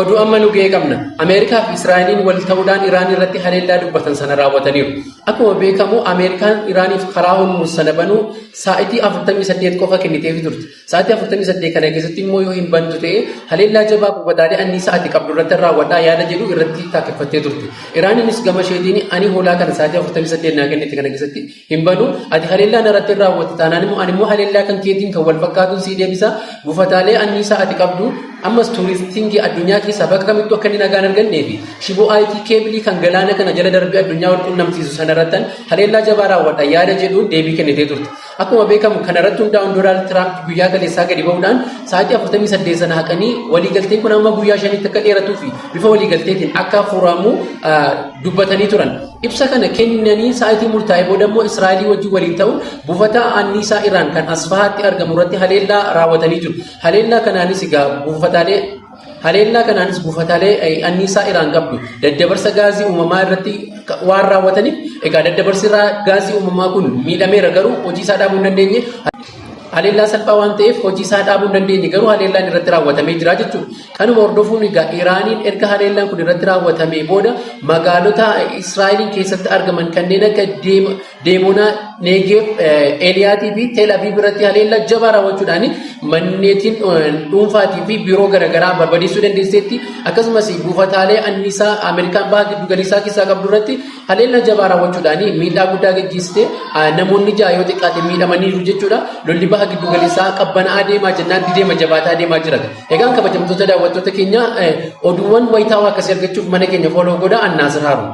oduu amma nu ga'ee qabna. Ameerikaa fi Israa'eliin wal ta'uudhaan Iraan irratti haleellaa dubbatan sana raawwataniiru. Akkuma beekamu Ameerikaan Iraaniif karaa Hormuuz sana banuu sa'aatii 48 qofa kenniteef turte. Sa'aatii 48 kana keessatti immoo yoo hin bantu ta'e haleellaa jabaa buufataalee anniisaa ati qabdu irratti raawwadhaa yaada jedhu irratti taakeffattee turte. Iraanis gama isheetiin ani hoolaa kana sa'aatii 48 naa kennite kana keessatti hin banu ati haleellaa narratti raawwatte taanaan immoo ani immoo haleellaa kan keetiin kan wal fakkaatuun sii deebisa buufataalee anniisaa ati qabdu ammas tuuristiin addunyaa keessaa bakka kamittuu akka inni nagaan argannee fi shiboo IT keebilii kan galaana kana jala darbee addunyaa wal quunnamsiisu sanarratti haleellaa jabaa raawwadha yaada jedhuun deebii kennitee turte. Akkuma beekamu kanarratti hundaa'uun Doonaald Tiraamp guyyaa kaleessaa gadi ba'uudhaan sa'aatii 48 sana haqanii waliigalteen kun amma guyyaa 5tti akka dheeratuu fi bifa waliigalteetiin akka furamu dubbatanii turan. Ibsa kana kennanii sa'aatii murtaa'e booda immoo Israa'elii wajjin waliin ta'uun buufata anniisaa Iraan kan Asfahaatti argamu irratti haleellaa raawwatanii jiru. Haleellaa kanaanis buufataalee anniisaa Iraan qabdu daddabarsa gaazii uumamaa irratti waan raawwataniif egaa daddabarsi gaazii uumamaa kun miidhameera garuu hojii isaa dhaabuu hin dandeenye. Haleellaa salphaa waan ta'eef hojii isaa dhaabuu hin dandeenye garuu haleellaan irratti raawwatamee jira jechuudha. Kanuma hordofuun egaa Iraaniin erga haleellaan kun irratti raawwatamee booda magaalota Israa'eliin keessatti argaman kanneen akka Deemonaa, Negev, Eeliyaatii fi Teel Aviv irratti haleellaa jabaa raawwachuudhaan manneetiin dhuunfaatii fi biiroo garaagaraa barbadeessuu dandeesseetti. Akkasumas buufataalee anniisaa Ameerikaan baha giddu galeessaa keessaa qabdu irratti haleellaa jabaa raawwachuudhaan miidhaa guddaa gaggeessite namoonni 6 yoo xiqqaate miidhamaniiru jechuudha. Lolli baha giddu galeessaa qabbanaa adeemaa jennaan dideema jabaataa adeemaa jira. Egaan kabajamtoota daawwattoota keenya oduuwwan wayitaawaa akkasii argachuuf mana keenya follow godhaa. Annaasir Haarun.